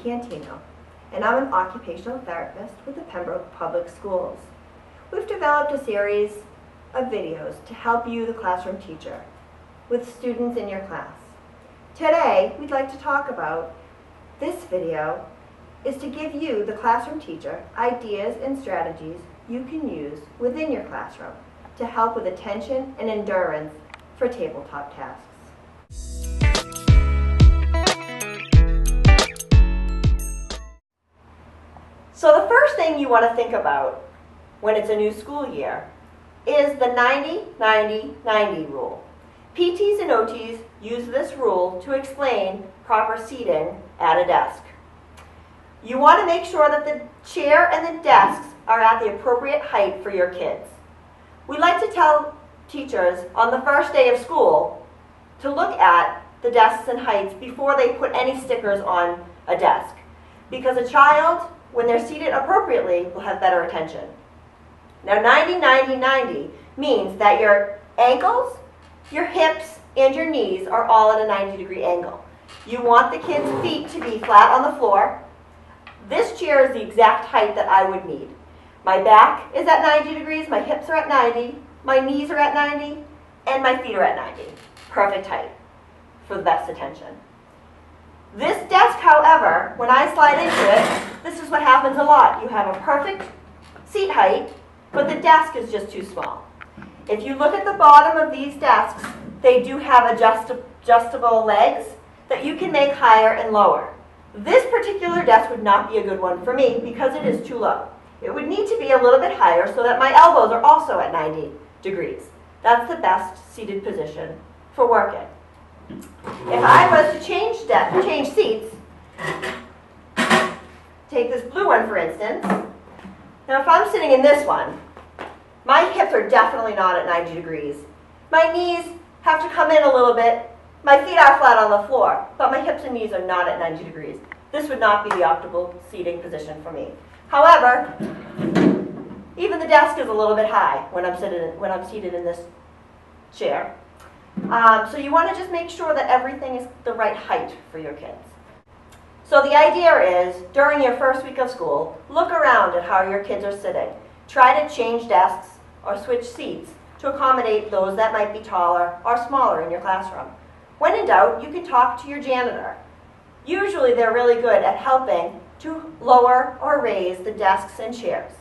Cantino, and I'm an occupational therapist with the Pembroke Public Schools. We've developed a series of videos to help you, the classroom teacher, with students in your class. Today, we'd like to talk about this video is to give you, the classroom teacher, ideas and strategies you can use within your classroom to help with attention and endurance for tabletop tasks. So the first thing you want to think about when it's a new school year is the 90-90-90 rule. PTs and OTs use this rule to explain proper seating at a desk. You want to make sure that the chair and the desks are at the appropriate height for your kids. We like to tell teachers on the first day of school to look at the desks and heights before they put any stickers on a desk, because a child, when they're seated appropriately, will have better attention. Now 90-90-90 means that your ankles, your hips, and your knees are all at a 90-degree angle. You want the kids' feet to be flat on the floor. This chair is the exact height that I would need. My back is at 90 degrees, my hips are at 90, my knees are at 90, and my feet are at 90. Perfect height for the best attention. This desk, however, when I slide into it, this is what happens a lot. You have a perfect seat height, but the desk is just too small. If you look at the bottom of these desks, they do have adjustable legs that you can make higher and lower. This particular desk would not be a good one for me because it is too low. It would need to be a little bit higher so that my elbows are also at 90 degrees. That's the best seated position for working. If I was to change seats, take this blue one for instance. Now if I'm sitting in this one, my hips are definitely not at 90 degrees. My knees have to come in a little bit. My feet are flat on the floor, but my hips and knees are not at 90 degrees. This would not be the optimal seating position for me. However, even the desk is a little bit high when I'm seated in this chair. So you want to just make sure that everything is the right height for your kids. So the idea is, during your first week of school, look around at how your kids are sitting. Try to change desks or switch seats to accommodate those that might be taller or smaller in your classroom. When in doubt, you can talk to your janitor. Usually they're really good at helping to lower or raise the desks and chairs.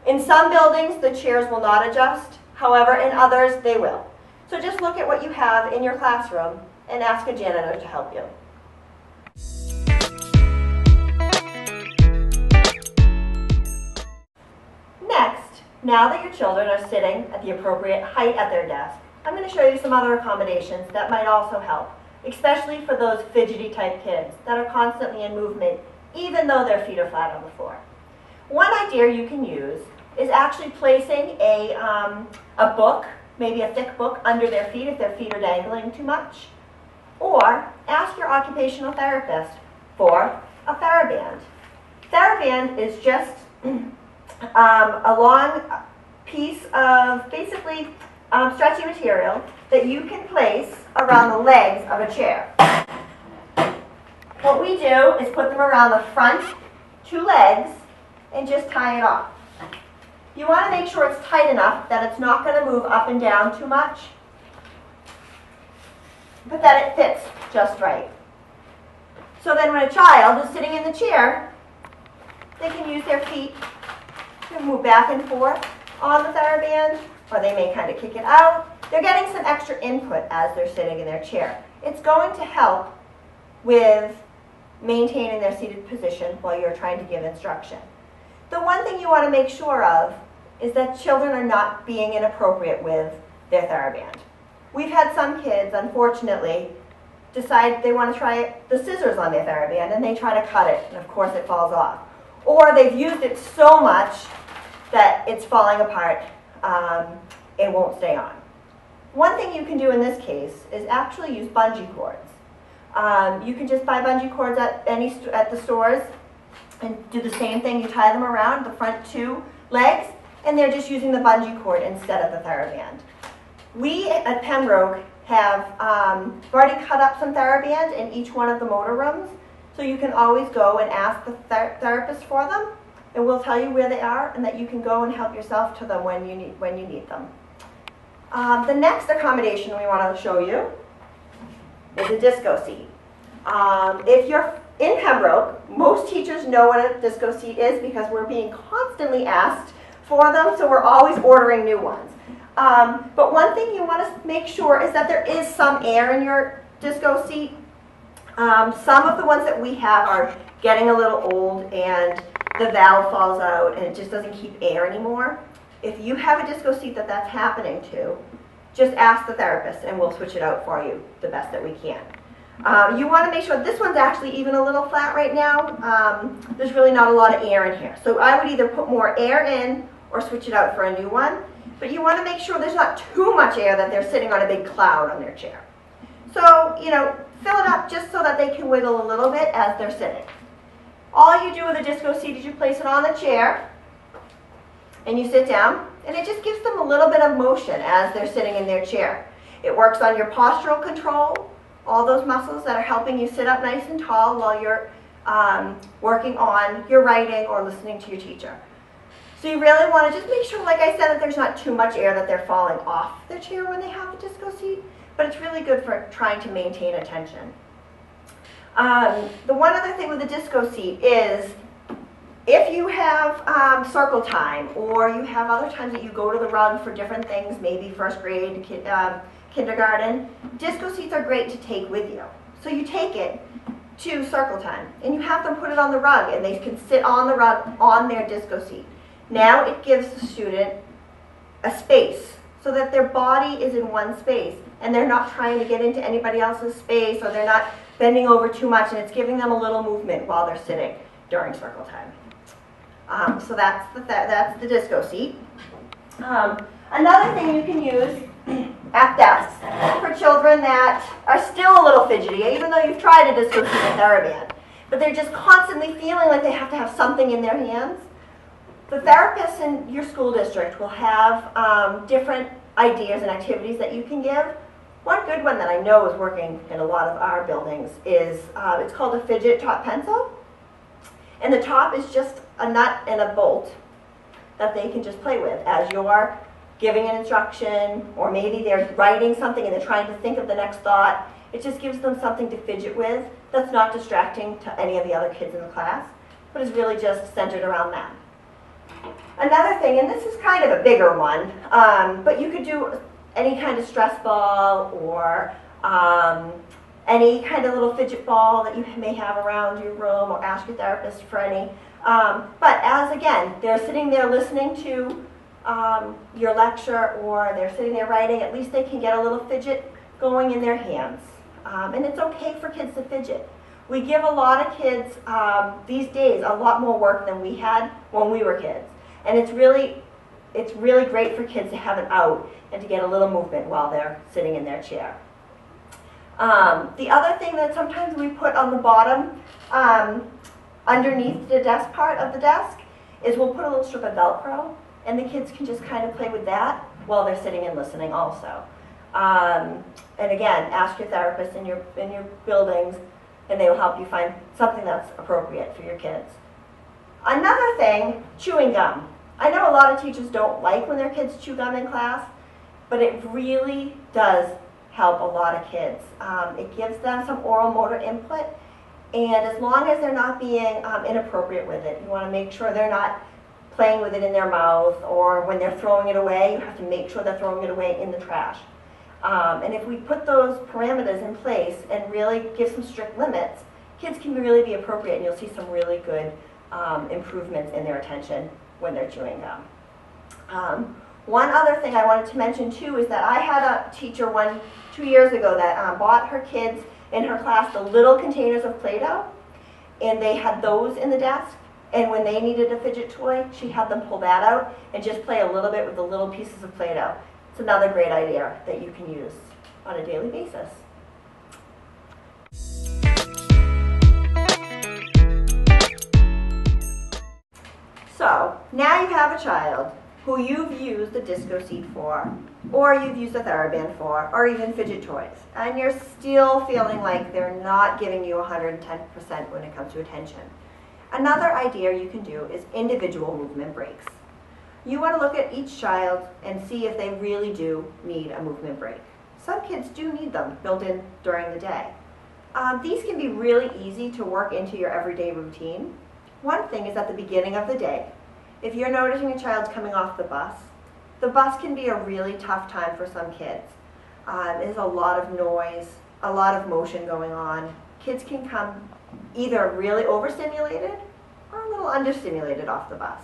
In some buildings, the chairs will not adjust. However, in others, they will. So just look at what you have in your classroom and ask a janitor to help you. Next, now that your children are sitting at the appropriate height at their desk, I'm going to show you some other accommodations that might also help, especially for those fidgety type kids that are constantly in movement, even though their feet are flat on the floor. One idea you can use is actually placing a book, maybe a thick book, under their feet if their feet are dangling too much. Or ask your occupational therapist for a TheraBand. TheraBand is just a long piece of basically stretchy material that you can place around the legs of a chair. What we do is put them around the front two legs and just tie it off. You want to make sure it's tight enough that it's not going to move up and down too much, but that it fits just right. So then when a child is sitting in the chair, they can use their feet to move back and forth on the TheraBand, or they may kind of kick it out. They're getting some extra input as they're sitting in their chair. It's going to help with maintaining their seated position while you're trying to give instruction. The one thing you want to make sure of is that children are not being inappropriate with their TheraBand. We've had some kids, unfortunately, decide they want to try the scissors on their TheraBand and they try to cut it, and of course it falls off. Or they've used it so much that it's falling apart, it won't stay on. One thing you can do in this case is actually use bungee cords. You can just buy bungee cords at the stores and do the same thing. You tie them around the front two legs, and they're just using the bungee cord instead of the TheraBand. We at Pembroke have already cut up some TheraBand in each one of the motor rooms, So you can always go and ask the therapist for them, and we'll tell you where they are, and that you can go and help yourself to them when you need them. The next accommodation we want to show you is a disco seat. If you're in Pembroke, most teachers know what a disco seat is because we're being constantly asked for them, so we're always ordering new ones. But one thing you want to make sure is that there is some air in your disco seat. Some of the ones that we have are getting a little old and the valve falls out and it just doesn't keep air anymore. If you have a disco seat that's happening to, just ask the therapist and we'll switch it out for you the best that we can. You want to make sure this one's actually even a little flat right now. There's really not a lot of air in here. So I would either put more air in or switch it out for a new one. But you want to make sure there's not too much air that they're sitting on a big cloud on their chair. So, fill it up just so that they can wiggle a little bit as they're sitting. All you do with a disco seat is you place it on the chair and you sit down, and it just gives them a little bit of motion as they're sitting in their chair. It works on your postural control, all those muscles that are helping you sit up nice and tall while you're working on your writing or listening to your teacher. So you really want to just make sure, like I said, that there's not too much air that they're falling off their chair when they have a disco seat, but it's really good for trying to maintain attention. The one other thing with the disco seat is if you have circle time or you have other times that you go to the rug for different things, maybe first grade, kindergarten, disco seats are great to take with you. So you take it to circle time and you have them put it on the rug and they can sit on the rug on their disco seat. Now it gives the student a space so that their body is in one space and they're not trying to get into anybody else's space or they're not bending over too much, and it's giving them a little movement while they're sitting during circle time. So that's the disco seat. Another thing you can use at desks for children that are still a little fidgety, even though you've tried a disco seat at TheraBand, but they're just constantly feeling like they have to have something in their hands. The therapists in your school district will have different ideas and activities that you can give. One good one that I know is working in a lot of our buildings is, it's called a fidget top pencil. And the top is just a nut and a bolt that they can just play with as you're giving an instruction, or maybe they're writing something and they're trying to think of the next thought. It just gives them something to fidget with that's not distracting to any of the other kids in the class, but is really just centered around them. Another thing, and this is kind of a bigger one, but you could do any kind of stress ball or any kind of little fidget ball that you may have around your room, or ask your therapist for any. But as, again, they're sitting there listening to your lecture or they're sitting there writing, at least they can get a little fidget going in their hands. And it's okay for kids to fidget. We give a lot of kids these days a lot more work than we had when we were kids. And it's really great for kids to have it out and to get a little movement while they're sitting in their chair. The other thing that sometimes we put on the bottom underneath the desk part of the desk is we'll put a little strip of Velcro, and the kids can just kind of play with that while they're sitting and listening also. And again, ask your therapist in your buildings, and they will help you find something that's appropriate for your kids. Another thing, chewing gum. I know a lot of teachers don't like when their kids chew gum in class, but it really does help a lot of kids. It gives them some oral motor input, and as long as they're not being inappropriate with it, you want to make sure they're not playing with it in their mouth, or when they're throwing it away, you have to make sure they're throwing it away in the trash. And if we put those parameters in place and really give some strict limits, kids can really be appropriate, and you'll see some really good improvements in their attention when they're chewing gum. One other thing I wanted to mention too is that I had a teacher 2 years ago that bought her kids in her class the little containers of Play-Doh, and they had those in the desk, and when they needed a fidget toy, she had them pull that out and just play a little bit with the little pieces of Play-Doh. It's another great idea that you can use on a daily basis. So, now you have a child who you've used the disco seat for, or you've used a TheraBand for, or even fidget toys, and you're still feeling like they're not giving you 110% when it comes to attention. Another idea you can do is individual movement breaks. You want to look at each child and see if they really do need a movement break. Some kids do need them built in during the day. These can be really easy to work into your everyday routine. One thing is at the beginning of the day. If you're noticing a child coming off the bus can be a really tough time for some kids. There's a lot of noise, a lot of motion going on. Kids can come either really overstimulated or a little understimulated off the bus.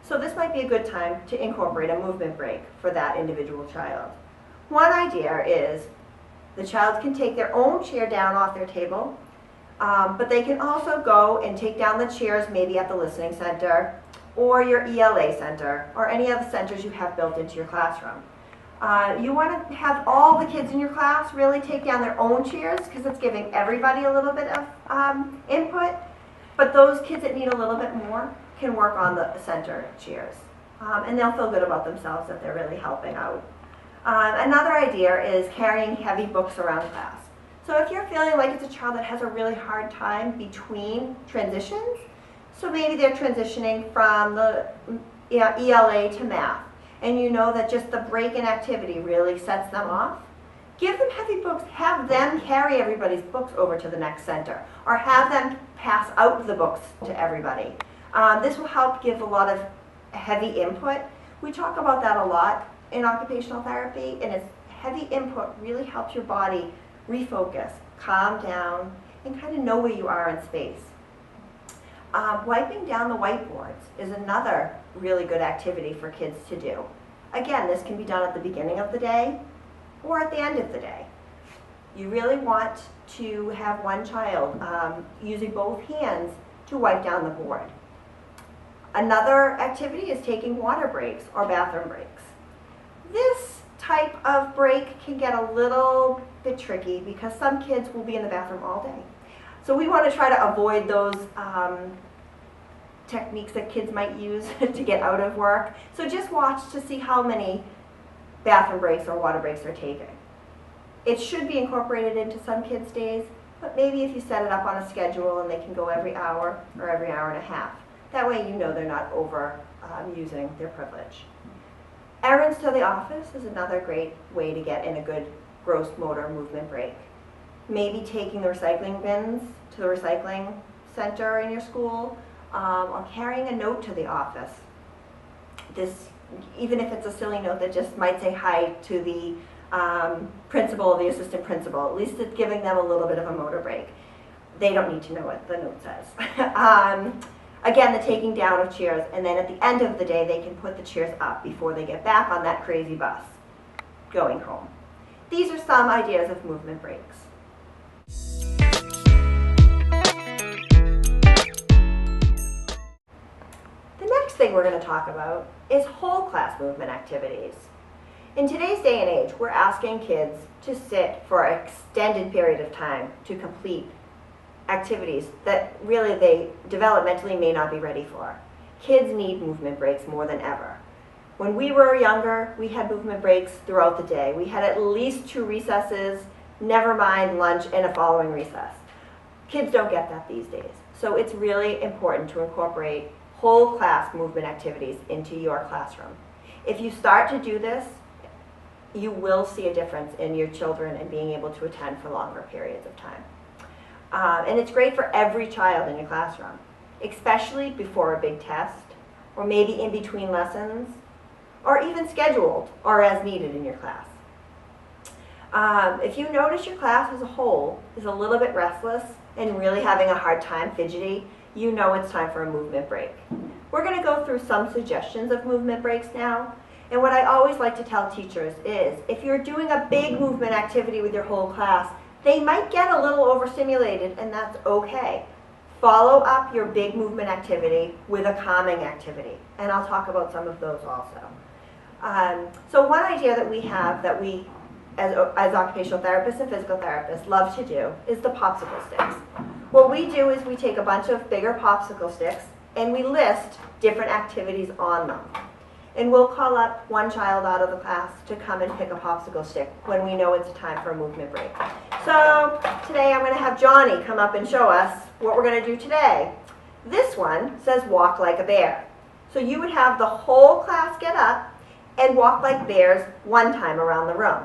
So this might be a good time to incorporate a movement break for that individual child. One idea is the child can take their own chair down off their table, but they can also go and take down the chairs maybe at the listening center or your ELA center or any of the centers you have built into your classroom. You want to have all the kids in your class really take down their own chairs because it's giving everybody a little bit of input, but those kids that need a little bit more can work on the center chairs, and they'll feel good about themselves that they're really helping out. Another idea is carrying heavy books around class. So if you're feeling like it's a child that has a really hard time between transitions, so maybe they're transitioning from the ELA to math, and you know that just the break in activity really sets them off, give them heavy books, have them carry everybody's books over to the next center, or have them pass out the books to everybody. This will help give a lot of heavy input. We talk about that a lot in occupational therapy, and it's heavy input really helps your body refocus, calm down, and kind of know where you are in space. Wiping down the whiteboards is another really good activity for kids to do. Again, this can be done at the beginning of the day or at the end of the day. You really want to have one child using both hands to wipe down the board. Another activity is taking water breaks or bathroom breaks. This type of break can get a little bit tricky because some kids will be in the bathroom all day. So we want to try to avoid those techniques that kids might use to get out of work. So just watch to see how many bathroom breaks or water breaks they're taking. It should be incorporated into some kids' days, but maybe if you set it up on a schedule and they can go every hour or every hour and a half. That way you know they're not over using their privilege. Errands to the office is another great way to get in a good gross motor movement break. Maybe taking the recycling bins to the recycling center in your school, or carrying a note to the office. This, even if it's a silly note that just might say hi to the principal or the assistant principal, at least it's giving them a little bit of a motor break. They don't need to know what the note says. Again, the taking down of chairs, and then at the end of the day, they can put the chairs up before they get back on that crazy bus going home. These are some ideas of movement breaks. The next thing we're going to talk about is whole class movement activities. In today's day and age, we're asking kids to sit for an extended period of time to complete activities that really they developmentally may not be ready for. Kids need movement breaks more than ever. When we were younger, we had movement breaks throughout the day. We had at least 2 recesses, never mind lunch and a following recess. Kids don't get that these days. So it's really important to incorporate whole class movement activities into your classroom. If you start to do this, you will see a difference in your children and being able to attend for longer periods of time. And it's great for every child in your classroom, especially before a big test, or maybe in between lessons, or even scheduled or as needed in your class. If you notice your class as a whole is a little bit restless and really having a hard time fidgety, you know it's time for a movement break. We're going to go through some suggestions of movement breaks now. And what I always like to tell teachers is, if you're doing a big movement activity with your whole class, they might get a little overstimulated, and that's okay. Follow up your big movement activity with a calming activity, and I'll talk about some of those also. So one idea that we have that we, as occupational therapists and physical therapists, love to do is the popsicle sticks. What we do is we take a bunch of bigger popsicle sticks and we list different activities on them. And we'll call up one child out of the class to come and pick a popsicle stick when we know it's time for a movement break. So today I'm going to have Johnny come up and show us what we're going to do today. This one says walk like a bear. So you would have the whole class get up and walk like bears one time around the room.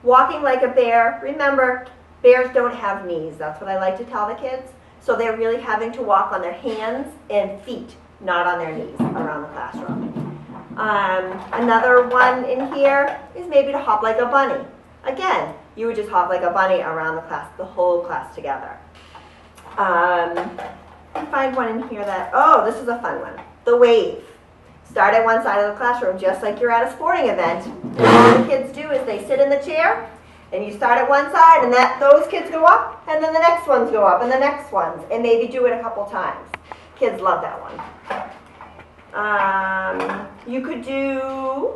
Walking like a bear, remember, bears don't have knees. That's what I like to tell the kids. So they're really having to walk on their hands and feet, not on their knees around the classroom. Another one in here is maybe to hop like a bunny. Again, you would just hop like a bunny around the class, the whole class together. I find one in here that, oh, this is a fun one. The wave. Start at one side of the classroom, just like you're at a sporting event. And all the kids do is they sit in the chair, and you start at one side, and those kids go up, and then the next ones go up, and the next ones, and maybe do it a couple times. Kids love that one. You could do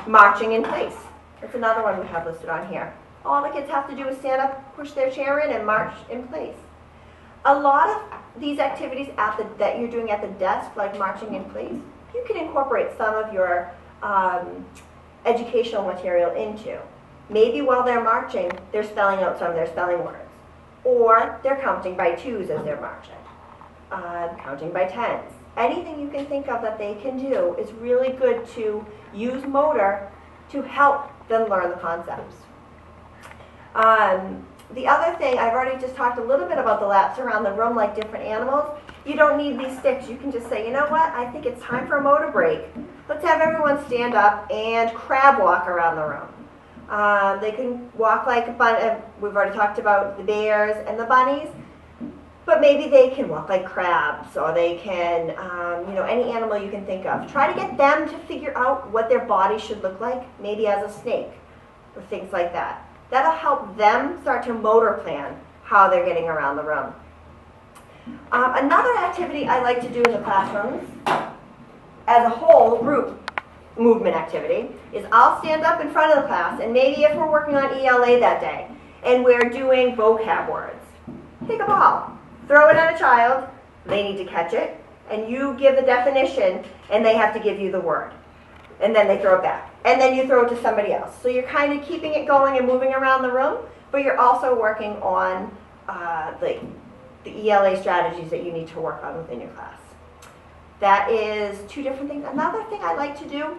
marching in place. That's another one we have listed on here. All the kids have to do is stand up, push their chair in, and march in place. A lot of these activities that you're doing at the desk, like marching in place, you can incorporate some of your educational material into. Maybe while they're marching, they're spelling out some of their spelling words. Or they're counting by twos as they're marching. Counting by tens. Anything you can think of that they can do is really good to use motor to help them learn the concepts. The other thing, I've already just talked a little bit about the laps around the room like different animals. You don't need these sticks. You can just say, you know what, I think it's time for a motor break. Let's have everyone stand up and crab walk around the room. They can walk like a bunny. We've already talked about the bears and the bunnies. But maybe they can walk like crabs, or they can, any animal you can think of. Try to get them to figure out what their body should look like, maybe as a snake, or things like that. That'll help them start to motor plan how they're getting around the room. Another activity I like to do in the classrooms, as a whole group movement activity, is I'll stand up in front of the class, and maybe if we're working on ELA that day, and we're doing vocab words, take a ball. Throw it at a child, they need to catch it, and you give the definition, and they have to give you the word. And then they throw it back. And then you throw it to somebody else. So you're kind of keeping it going and moving around the room, but you're also working on the ELA strategies that you need to work on within your class. That is two different things. Another thing I like to do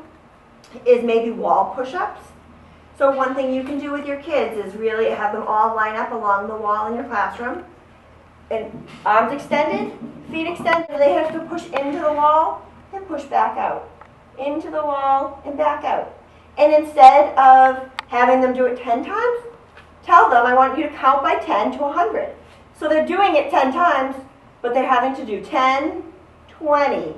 is maybe wall push-ups. So one thing you can do with your kids is really have them all line up along the wall in your classroom. And arms extended, feet extended, they have to push into the wall and push back out. Into the wall and back out. And instead of having them do it 10 times, tell them, I want you to count by 10 to 100. So they're doing it 10 times, but they're having to do 10, 20,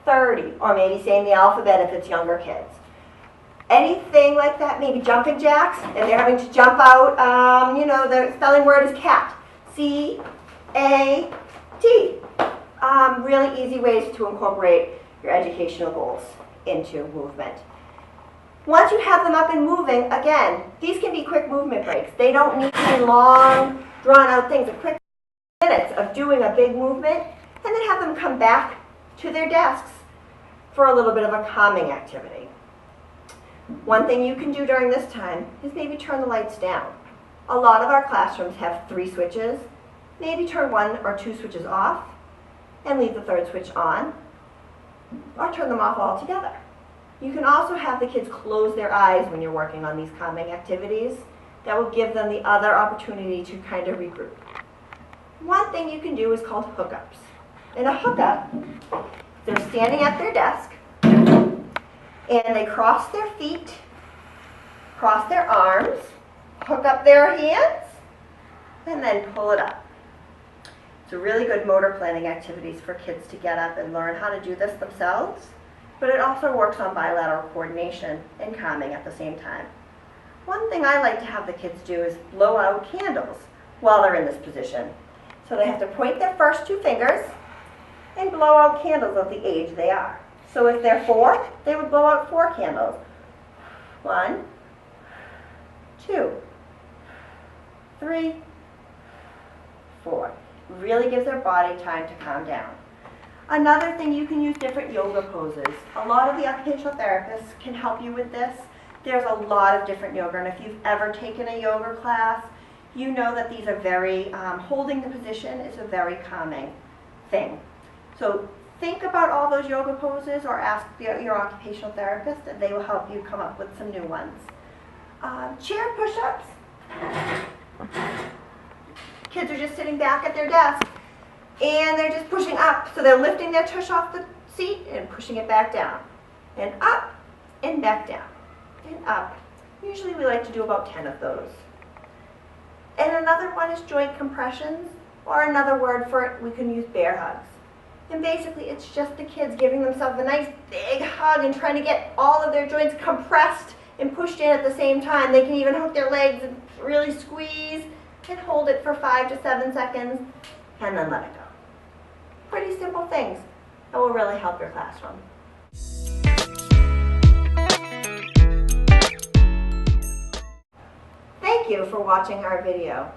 30, or maybe saying the alphabet if it's younger kids. Anything like that, maybe jumping jacks, and they're having to jump out, the spelling word is cat. C-A-T. Really easy ways to incorporate your educational goals into movement. Once you have them up and moving, again, these can be quick movement breaks. They don't need to be long, drawn-out things. A quick minutes of doing a big movement, and then have them come back to their desks for a little bit of a calming activity. One thing you can do during this time is maybe turn the lights down. A lot of our classrooms have 3 switches. Maybe turn 1 or 2 switches off and leave the 3rd switch on, or turn them off altogether. You can also have the kids close their eyes when you're working on these calming activities. That will give them the other opportunity to kind of regroup. One thing you can do is called hookups. In a hookup, they're standing at their desk, and they cross their feet, cross their arms, hook up their hands, and then pull it up. It's a really good motor planning activities for kids to get up and learn how to do this themselves, but it also works on bilateral coordination and calming at the same time. One thing I like to have the kids do is blow out candles while they're in this position. So they have to point their first 2 fingers and blow out candles of the age they are. So if they're 4, they would blow out 4 candles. 1, 2, 3, 4. Really gives their body time to calm down. Another thing, you can use different yoga poses. A lot of the occupational therapists can help you with this. There's a lot of different yoga, and if you've ever taken a yoga class, you know that these are very, holding the position is a very calming thing. So think about all those yoga poses, or ask your occupational therapist, and they will help you come up with some new ones. Chair push-ups. Kids are just sitting back at their desk, and they're just pushing up. So they're lifting their tush off the seat and pushing it back down. And up, and back down, and up. Usually we like to do about 10 of those. And another one is joint compressions, or another word for it, we can use bear hugs. And basically it's just the kids giving themselves a nice big hug and trying to get all of their joints compressed and pushed in at the same time. They can even hook their legs and really squeeze and hold it for 5 to 7 seconds and then let it go. Pretty simple things that will really help your classroom. Thank you for watching our video.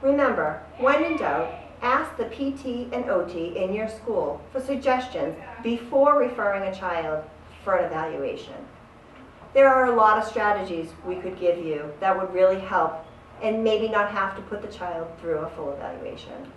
Remember, when in doubt, ask the PT and OT in your school for suggestions before referring a child for an evaluation. There are a lot of strategies we could give you that would really help and maybe not have to put the child through a full evaluation.